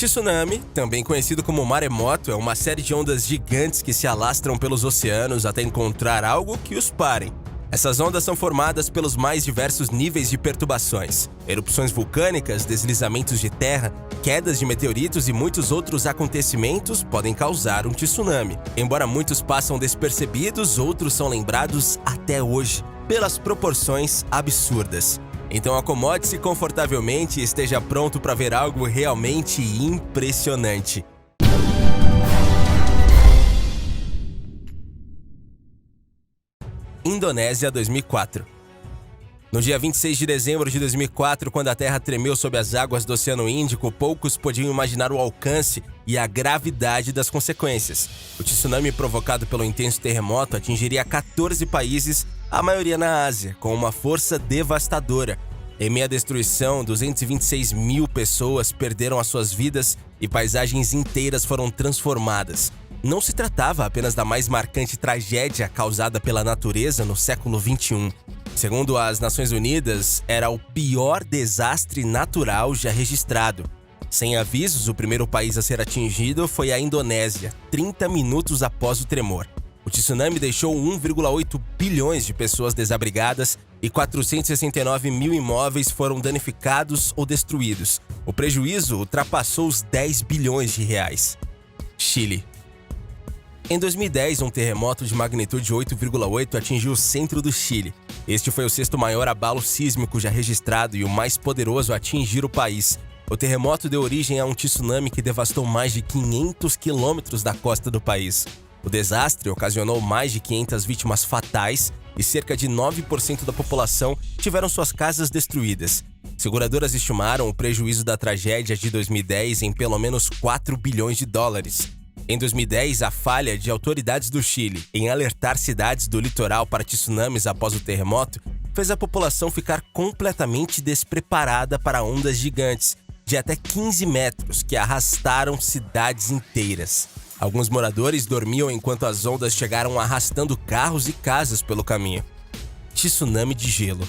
Tsunami, também conhecido como maremoto, é uma série de ondas gigantes que se alastram pelos oceanos até encontrar algo que os pare. Essas ondas são formadas pelos mais diversos níveis de perturbações. Erupções vulcânicas, deslizamentos de terra, quedas de meteoritos e muitos outros acontecimentos podem causar um tsunami. Embora muitos passam despercebidos, outros são lembrados até hoje, pelas proporções absurdas. Então acomode-se confortavelmente e esteja pronto para ver algo realmente impressionante. Indonésia 2004. No dia 26 de dezembro de 2004, quando a Terra tremeu sob as águas do Oceano Índico, poucos podiam imaginar o alcance e a gravidade das consequências. O tsunami provocado pelo intenso terremoto atingiria 14 países, a maioria na Ásia, com uma força devastadora. Em meio à destruição, 226 mil pessoas perderam as suas vidas e paisagens inteiras foram transformadas. Não se tratava apenas da mais marcante tragédia causada pela natureza no século XXI. Segundo as Nações Unidas, era o pior desastre natural já registrado. Sem avisos, o primeiro país a ser atingido foi a Indonésia, 30 minutos após o tremor. O tsunami deixou 1,8 bilhões de pessoas desabrigadas e 469 mil imóveis foram danificados ou destruídos. O prejuízo ultrapassou os 10 bilhões de reais. Chile. Em 2010, um terremoto de magnitude 8,8 atingiu o centro do Chile. Este foi o sexto maior abalo sísmico já registrado e o mais poderoso a atingir o país. O terremoto deu origem a um tsunami que devastou mais de 500 quilômetros da costa do país. O desastre ocasionou mais de 500 vítimas fatais e cerca de 9% da população tiveram suas casas destruídas. Seguradoras estimaram o prejuízo da tragédia de 2010 em pelo menos 4 bilhões de dólares. Em 2010, a falha de autoridades do Chile em alertar cidades do litoral para tsunamis após o terremoto fez a população ficar completamente despreparada para ondas gigantes de até 15 metros que arrastaram cidades inteiras. Alguns moradores dormiam enquanto as ondas chegaram arrastando carros e casas pelo caminho. Tsunami de gelo.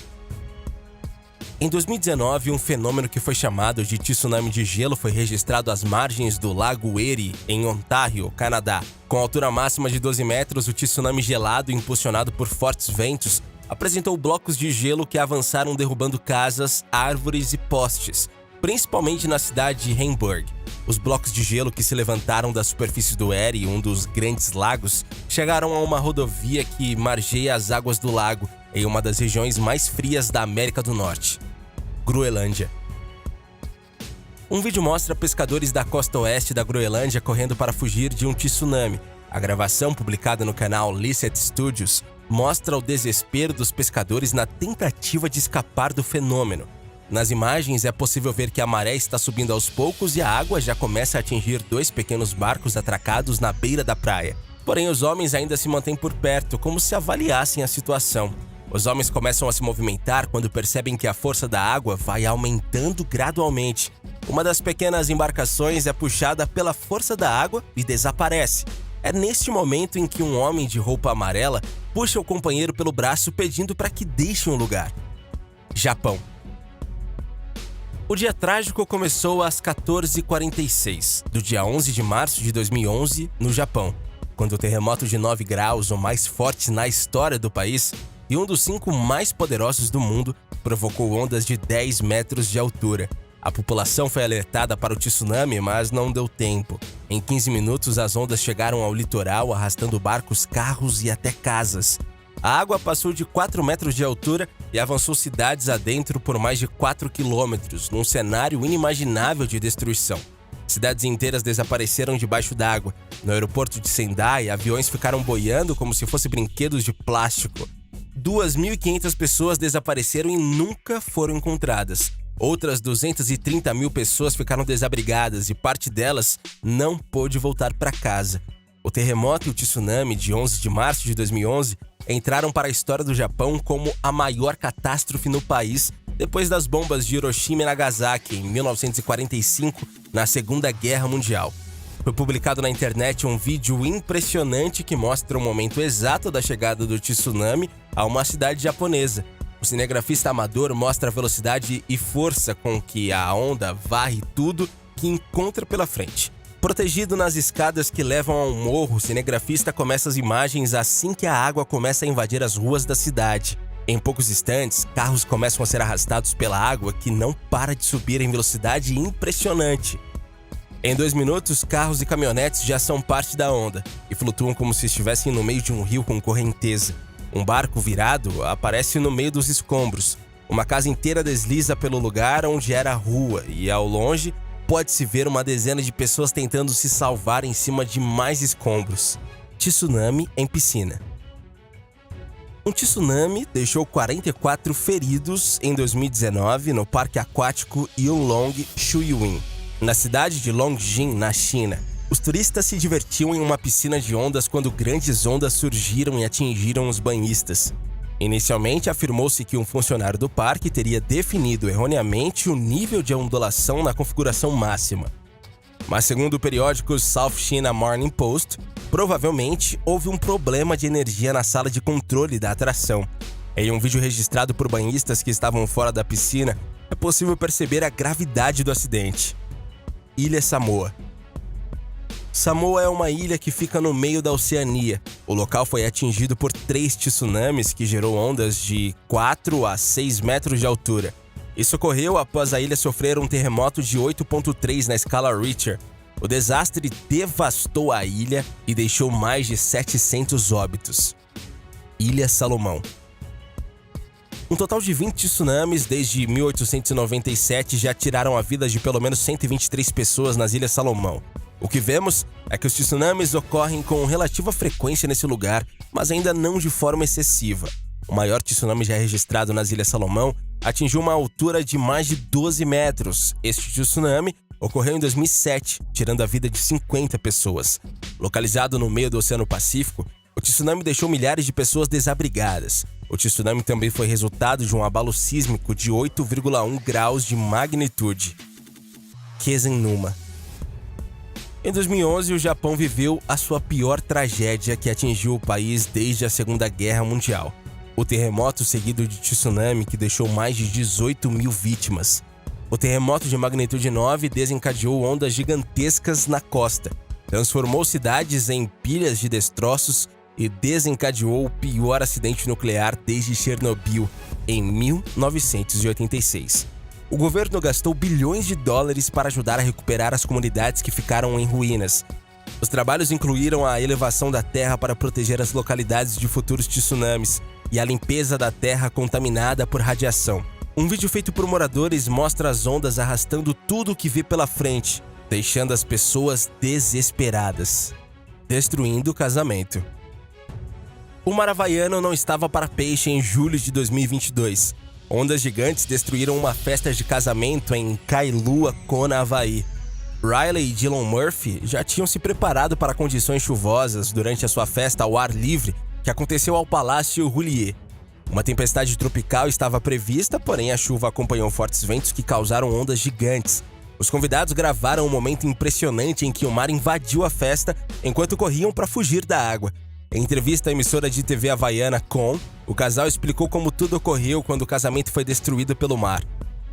Em 2019, um fenômeno que foi chamado de tsunami de gelo foi registrado às margens do Lago Erie, em Ontário, Canadá. Com altura máxima de 12 metros, o tsunami gelado, impulsionado por fortes ventos, apresentou blocos de gelo que avançaram derrubando casas, árvores e postes, principalmente na cidade de Hamburg. Os blocos de gelo que se levantaram da superfície do Erie, um dos grandes lagos, chegaram a uma rodovia que margeia as águas do lago, em uma das regiões mais frias da América do Norte. Groenlândia. Um vídeo mostra pescadores da costa oeste da Groenlândia correndo para fugir de um tsunami. A gravação, publicada no canal Licet Studios, mostra o desespero dos pescadores na tentativa de escapar do fenômeno. Nas imagens é possível ver que a maré está subindo aos poucos e a água já começa a atingir 2 pequenos barcos atracados na beira da praia. Porém, os homens ainda se mantêm por perto, como se avaliassem a situação. Os homens começam a se movimentar quando percebem que a força da água vai aumentando gradualmente. Uma das pequenas embarcações é puxada pela força da água e desaparece. É neste momento em que um homem de roupa amarela puxa o companheiro pelo braço pedindo para que deixe um lugar. Japão. O dia trágico começou às 14h46, do dia 11 de março de 2011, no Japão, quando o terremoto de 9 graus, o mais forte na história do país, e um dos 5 mais poderosos do mundo, provocou ondas de 10 metros de altura. A população foi alertada para o tsunami, mas não deu tempo. Em 15 minutos, as ondas chegaram ao litoral, arrastando barcos, carros e até casas. A água passou de 4 metros de altura e avançou cidades adentro por mais de 4 quilômetros, num cenário inimaginável de destruição. Cidades inteiras desapareceram debaixo d'água. No aeroporto de Sendai, aviões ficaram boiando como se fossem brinquedos de plástico. 2.500 pessoas desapareceram e nunca foram encontradas. Outras 230 mil pessoas ficaram desabrigadas e parte delas não pôde voltar para casa. O terremoto e o tsunami de 11 de março de 2011 entraram para a história do Japão como a maior catástrofe no país depois das bombas de Hiroshima e Nagasaki em 1945, na Segunda Guerra Mundial. Foi publicado na internet um vídeo impressionante que mostra o momento exato da chegada do tsunami a uma cidade japonesa. O cinegrafista amador mostra a velocidade e força com que a onda varre tudo que encontra pela frente. Protegido nas escadas que levam a um morro, o cinegrafista começa as imagens assim que a água começa a invadir as ruas da cidade. Em poucos instantes, carros começam a ser arrastados pela água que não para de subir em velocidade impressionante. Em 2 minutos, carros e caminhonetes já são parte da onda e flutuam como se estivessem no meio de um rio com correnteza. Um barco virado aparece no meio dos escombros. Uma casa inteira desliza pelo lugar onde era a rua e, ao longe, pode-se ver uma dezena de pessoas tentando se salvar em cima de mais escombros. Tsunami em piscina. Um tsunami deixou 44 feridos em 2019 no parque aquático Yulong Shuyuin, na cidade de Longjing, na China. Os turistas se divertiam em uma piscina de ondas quando grandes ondas surgiram e atingiram os banhistas. Inicialmente, afirmou-se que um funcionário do parque teria definido erroneamente o nível de ondulação na configuração máxima. Mas, segundo o periódico South China Morning Post, provavelmente houve um problema de energia na sala de controle da atração. Em um vídeo registrado por banhistas que estavam fora da piscina, é possível perceber a gravidade do acidente. Ilha Samoa. Samoa é uma ilha que fica no meio da Oceania. O local foi atingido por 3 tsunamis que gerou ondas de 4 a 6 metros de altura. Isso ocorreu após a ilha sofrer um terremoto de 8.3 na escala Richter. O desastre devastou a ilha e deixou mais de 700 óbitos. Ilha Salomão. Um total de 20 tsunamis desde 1897 já tiraram a vida de pelo menos 123 pessoas nas Ilhas Salomão. O que vemos é que os tsunamis ocorrem com relativa frequência nesse lugar, mas ainda não de forma excessiva. O maior tsunami já registrado nas Ilhas Salomão atingiu uma altura de mais de 12 metros. Este tsunami ocorreu em 2007, tirando a vida de 50 pessoas. Localizado no meio do Oceano Pacífico, o tsunami deixou milhares de pessoas desabrigadas. O tsunami também foi resultado de um abalo sísmico de 8,1 graus de magnitude. Kezen-numa. Em 2011, o Japão viveu a sua pior tragédia que atingiu o país desde a Segunda Guerra Mundial. O terremoto seguido de tsunami que deixou mais de 18 mil vítimas. O terremoto de magnitude 9 desencadeou ondas gigantescas na costa, transformou cidades em pilhas de destroços e desencadeou o pior acidente nuclear desde Chernobyl, em 1986. O governo gastou bilhões de dólares para ajudar a recuperar as comunidades que ficaram em ruínas. Os trabalhos incluíram a elevação da terra para proteger as localidades de futuros tsunamis e a limpeza da terra contaminada por radiação. Um vídeo feito por moradores mostra as ondas arrastando tudo o que vê pela frente, deixando as pessoas desesperadas, destruindo o casamento. O mar havaiano não estava para peixe em julho de 2022. Ondas gigantes destruíram uma festa de casamento em Kailua Kona, Havaí. Riley e Dylan Murphy já tinham se preparado para condições chuvosas durante a sua festa ao ar livre que aconteceu ao Palácio Roulier. Uma tempestade tropical estava prevista, porém a chuva acompanhou fortes ventos que causaram ondas gigantes. Os convidados gravaram um momento impressionante em que o mar invadiu a festa enquanto corriam para fugir da água. Em entrevista à emissora de TV havaiana KON, o casal explicou como tudo ocorreu quando o casamento foi destruído pelo mar.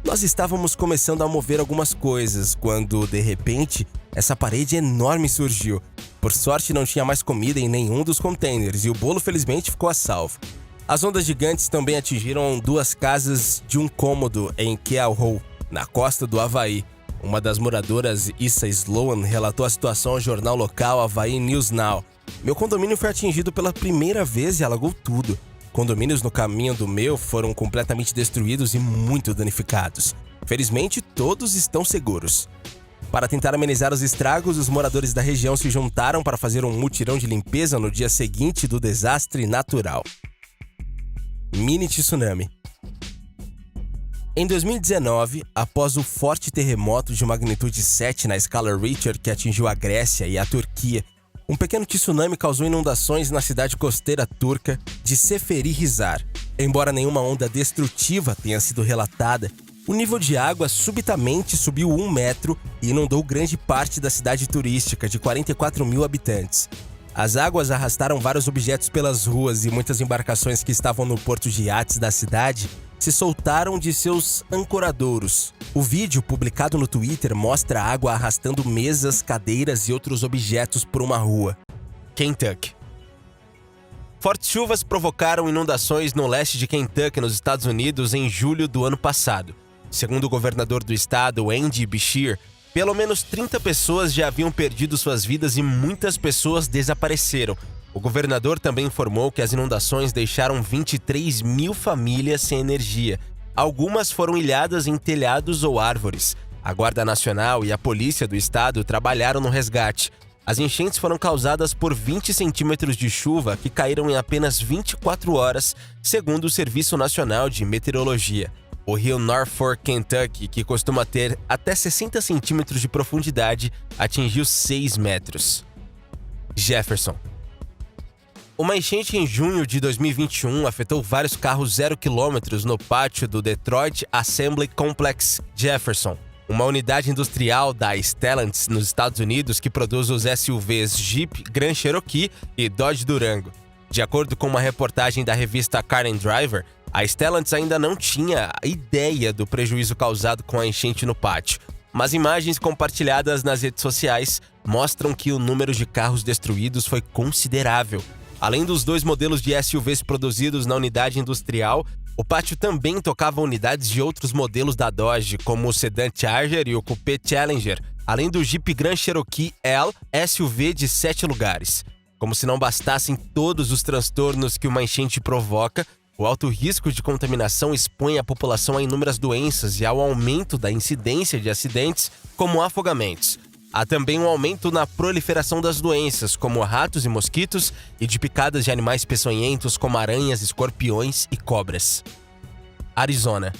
Nós estávamos começando a mover algumas coisas, quando, de repente, essa parede enorme surgiu. Por sorte, não tinha mais comida em nenhum dos containers e o bolo, felizmente, ficou a salvo. As ondas gigantes também atingiram 2 casas de um cômodo em Keauhou, na costa do Havaí. Uma das moradoras, Issa Sloan, relatou a situação ao jornal local Hawaii News Now. Meu condomínio foi atingido pela primeira vez e alagou tudo. Condomínios no caminho do meu foram completamente destruídos e muito danificados. Felizmente, todos estão seguros. Para tentar amenizar os estragos, os moradores da região se juntaram para fazer um mutirão de limpeza no dia seguinte do desastre natural. Mini tsunami. Em 2019, após o forte terremoto de magnitude 7 na escala Richter que atingiu a Grécia e a Turquia, um pequeno tsunami causou inundações na cidade costeira turca de Seferihisar. Embora nenhuma onda destrutiva tenha sido relatada, o nível de água subitamente subiu 1 metro e inundou grande parte da cidade turística de 44 mil habitantes. As águas arrastaram vários objetos pelas ruas e muitas embarcações que estavam no porto de iates da cidade se soltaram de seus ancoradouros. O vídeo, publicado no Twitter, mostra a água arrastando mesas, cadeiras e outros objetos por uma rua. Kentucky. Fortes chuvas provocaram inundações no leste de Kentucky, nos Estados Unidos, em julho do ano passado. Segundo o governador do estado, Andy Beshear, pelo menos 30 pessoas já haviam perdido suas vidas e muitas pessoas desapareceram. O governador também informou que as inundações deixaram 23 mil famílias sem energia. Algumas foram ilhadas em telhados ou árvores. A Guarda Nacional e a polícia do estado trabalharam no resgate. As enchentes foram causadas por 20 centímetros de chuva que caíram em apenas 24 horas, segundo o Serviço Nacional de Meteorologia. O rio North Fork, Kentucky, que costuma ter até 60 centímetros de profundidade, atingiu 6 metros. Jefferson. Uma enchente em junho de 2021 afetou vários carros 0 km no pátio do Detroit Assembly Complex Jefferson, uma unidade industrial da Stellantis nos Estados Unidos que produz os SUVs Jeep Grand Cherokee e Dodge Durango. De acordo com uma reportagem da revista Car and Driver, a Stellantis ainda não tinha ideia do prejuízo causado com a enchente no pátio, mas imagens compartilhadas nas redes sociais mostram que o número de carros destruídos foi considerável. Além dos 2 modelos de SUVs produzidos na unidade industrial, o pátio também tocava unidades de outros modelos da Dodge, como o sedã Charger e o Coupé Challenger, além do Jeep Grand Cherokee L, SUV de 7 lugares. Como se não bastassem todos os transtornos que uma enchente provoca, o alto risco de contaminação expõe a população a inúmeras doenças e ao aumento da incidência de acidentes, como afogamentos. Há também um aumento na proliferação das doenças, como ratos e mosquitos, e de picadas de animais peçonhentos, como aranhas, escorpiões e cobras. Arizona.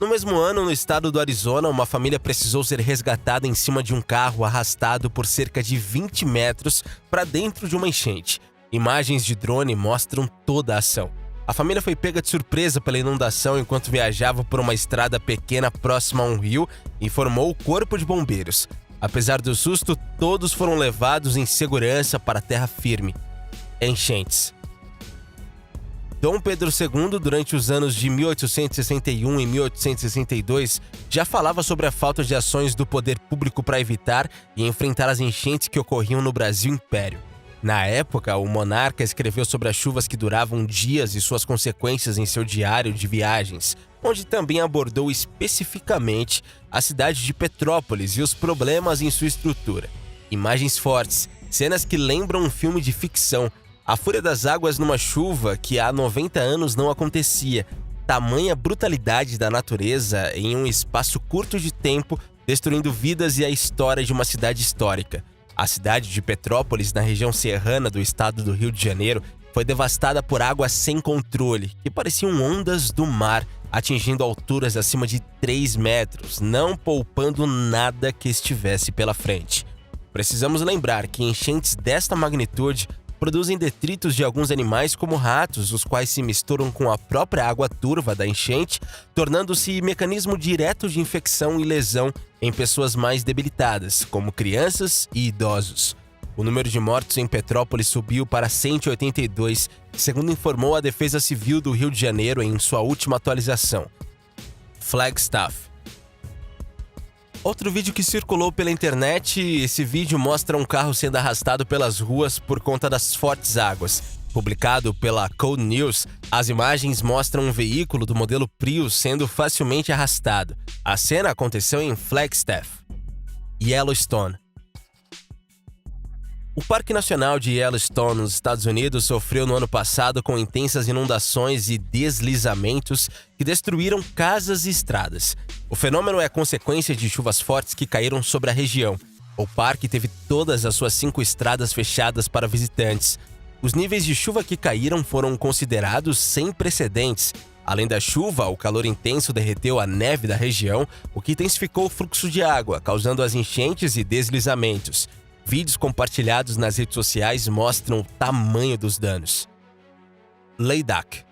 No mesmo ano, no estado do Arizona, uma família precisou ser resgatada em cima de um carro arrastado por cerca de 20 metros para dentro de uma enchente. Imagens de drone mostram toda a ação. A família foi pega de surpresa pela inundação enquanto viajava por uma estrada pequena próxima a um rio e informou o corpo de bombeiros. Apesar do susto, todos foram levados em segurança para a terra firme. Enchentes. Dom Pedro II, durante os anos de 1861 e 1862, já falava sobre a falta de ações do poder público para evitar e enfrentar as enchentes que ocorriam no Brasil Império. Na época, o monarca escreveu sobre as chuvas que duravam dias e suas consequências em seu diário de viagens, onde também abordou especificamente a cidade de Petrópolis e os problemas em sua estrutura. Imagens fortes, cenas que lembram um filme de ficção, a fúria das águas numa chuva que há 90 anos não acontecia, tamanha brutalidade da natureza em um espaço curto de tempo, destruindo vidas e a história de uma cidade histórica. A cidade de Petrópolis, na região serrana do estado do Rio de Janeiro, foi devastada por águas sem controle, que pareciam ondas do mar, atingindo alturas acima de 3 metros, não poupando nada que estivesse pela frente. Precisamos lembrar que enchentes desta magnitude produzem detritos de alguns animais como ratos, os quais se misturam com a própria água turva da enchente, tornando-se mecanismo direto de infecção e lesão em pessoas mais debilitadas, como crianças e idosos. O número de mortos em Petrópolis subiu para 182, segundo informou a Defesa Civil do Rio de Janeiro em sua última atualização. Flagstaff. Outro vídeo que circulou pela internet, esse vídeo mostra um carro sendo arrastado pelas ruas por conta das fortes águas. Publicado pela Code News, as imagens mostram um veículo do modelo Prius sendo facilmente arrastado. A cena aconteceu em Flagstaff, Yellowstone. O Parque Nacional de Yellowstone, nos Estados Unidos, sofreu no ano passado com intensas inundações e deslizamentos que destruíram casas e estradas. O fenômeno é consequência de chuvas fortes que caíram sobre a região. O parque teve todas as suas 5 estradas fechadas para visitantes. Os níveis de chuva que caíram foram considerados sem precedentes. Além da chuva, o calor intenso derreteu a neve da região, o que intensificou o fluxo de água, causando as enchentes e deslizamentos. Vídeos compartilhados nas redes sociais mostram o tamanho dos danos. Ladakh.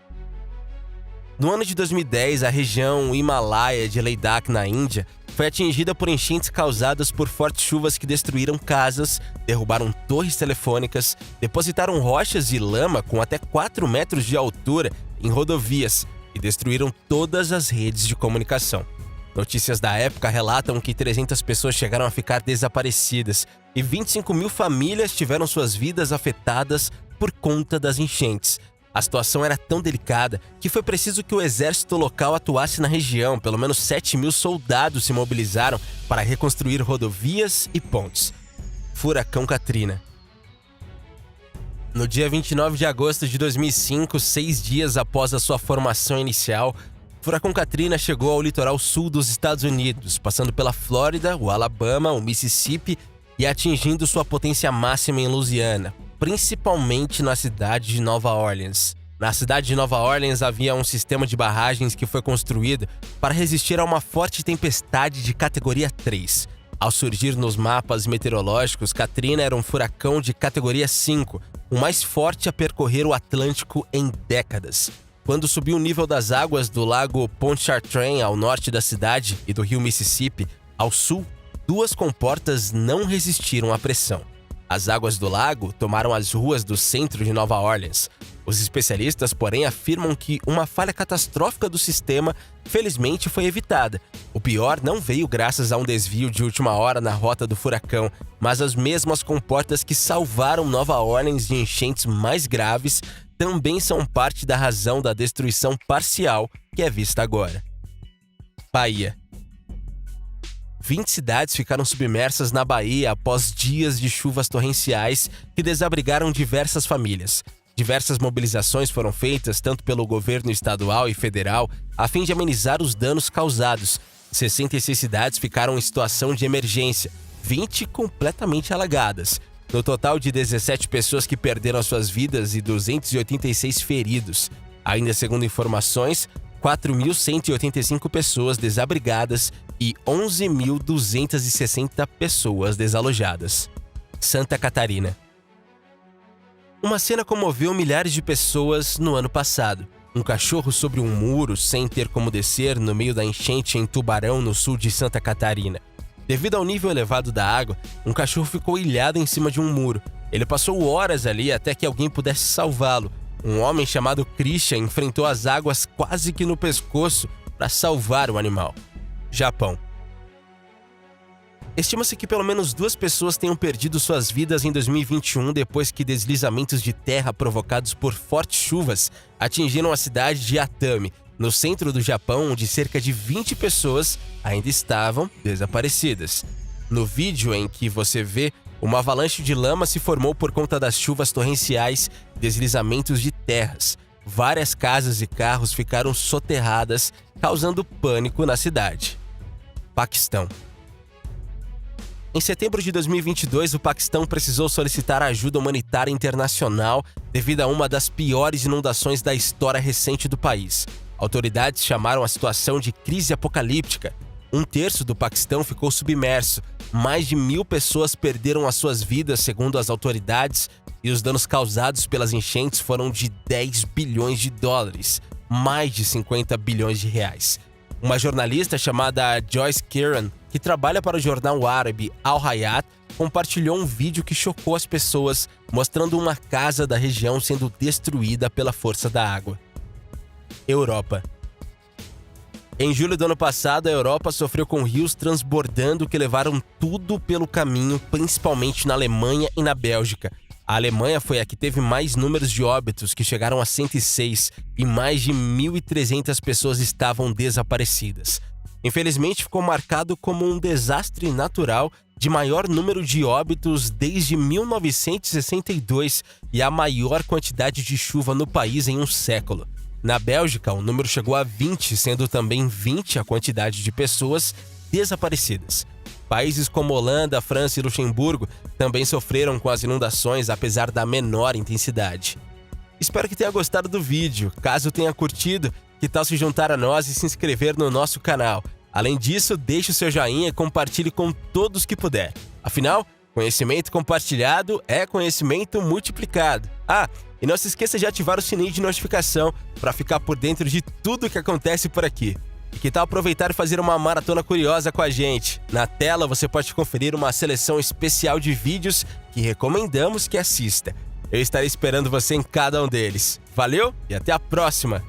No ano de 2010, a região Himalaia de Ladakh, na Índia, foi atingida por enchentes causadas por fortes chuvas que destruíram casas, derrubaram torres telefônicas, depositaram rochas e lama com até 4 metros de altura em rodovias e destruíram todas as redes de comunicação. Notícias da época relatam que 300 pessoas chegaram a ficar desaparecidas e 25 mil famílias tiveram suas vidas afetadas por conta das enchentes. A situação era tão delicada que foi preciso que o exército local atuasse na região. Pelo menos 7 mil soldados se mobilizaram para reconstruir rodovias e pontes. Furacão Katrina. No dia 29 de agosto de 2005, 6 dias após a sua formação inicial, o Furacão Katrina chegou ao litoral sul dos Estados Unidos, passando pela Flórida, o Alabama, o Mississippi e atingindo sua potência máxima em Louisiana, principalmente na cidade de Nova Orleans. Na cidade de Nova Orleans havia um sistema de barragens que foi construído para resistir a uma forte tempestade de categoria 3. Ao surgir nos mapas meteorológicos, Katrina era um furacão de categoria 5, o mais forte a percorrer o Atlântico em décadas. Quando subiu o nível das águas do lago Pontchartrain ao norte da cidade e do rio Mississippi ao sul, 2 comportas não resistiram à pressão. As águas do lago tomaram as ruas do centro de Nova Orleans. Os especialistas, porém, afirmam que uma falha catastrófica do sistema, felizmente, foi evitada. O pior não veio graças a um desvio de última hora na rota do furacão, mas as mesmas comportas que salvaram Nova Orleans de enchentes mais graves também são parte da razão da destruição parcial que é vista agora. Bahia. 20 cidades ficaram submersas na Bahia após dias de chuvas torrenciais que desabrigaram diversas famílias. Diversas mobilizações foram feitas tanto pelo governo estadual e federal a fim de amenizar os danos causados. 66 cidades ficaram em situação de emergência, 20 completamente alagadas. No total de 17 pessoas que perderam suas vidas e 286 feridos. Ainda segundo informações, 4.185 pessoas desabrigadas e 11.260 pessoas desalojadas. Santa Catarina. Uma cena comoveu milhares de pessoas no ano passado. Um cachorro sobre um muro sem ter como descer no meio da enchente em Tubarão, no sul de Santa Catarina. Devido ao nível elevado da água, um cachorro ficou ilhado em cima de um muro. Ele passou horas ali até que alguém pudesse salvá-lo. Um homem chamado Christian enfrentou as águas quase que no pescoço para salvar o animal. Japão. Estima-se que pelo menos 2 pessoas tenham perdido suas vidas em 2021 depois que deslizamentos de terra provocados por fortes chuvas atingiram a cidade de Atami, no centro do Japão, onde cerca de 20 pessoas ainda estavam desaparecidas. No vídeo em que você vê, uma avalanche de lama se formou por conta das chuvas torrenciais e deslizamentos de terras. Várias casas e carros ficaram soterradas, causando pânico na cidade. Paquistão. Em setembro de 2022, o Paquistão precisou solicitar ajuda humanitária internacional devido a uma das piores inundações da história recente do país. Autoridades chamaram a situação de crise apocalíptica. 1/3 do Paquistão ficou submerso, mais de 1.000 pessoas perderam as suas vidas, segundo as autoridades, e os danos causados pelas enchentes foram de 10 bilhões de dólares, mais de 50 bilhões de reais. Uma jornalista chamada Joyce Kiran, que trabalha para o jornal árabe Al Hayat, compartilhou um vídeo que chocou as pessoas, mostrando uma casa da região sendo destruída pela força da água. Europa. Em julho do ano passado, a Europa sofreu com rios transbordando que levaram tudo pelo caminho, principalmente na Alemanha e na Bélgica. A Alemanha foi a que teve mais números de óbitos, que chegaram a 106, e mais de 1.300 pessoas estavam desaparecidas. Infelizmente, ficou marcado como um desastre natural de maior número de óbitos desde 1962 e a maior quantidade de chuva no país em um século. Na Bélgica, o número chegou a 20, sendo também 20 a quantidade de pessoas desaparecidas. Países como Holanda, França e Luxemburgo também sofreram com as inundações, apesar da menor intensidade. Espero que tenha gostado do vídeo. Caso tenha curtido, que tal se juntar a nós e se inscrever no nosso canal? Além disso, deixe o seu joinha e compartilhe com todos que puder. Afinal, conhecimento compartilhado é conhecimento multiplicado. E não se esqueça de ativar o sininho de notificação para ficar por dentro de tudo que acontece por aqui. E que tal aproveitar e fazer uma maratona curiosa com a gente? Na tela você pode conferir uma seleção especial de vídeos que recomendamos que assista. Eu estarei esperando você em cada um deles. Valeu e até a próxima!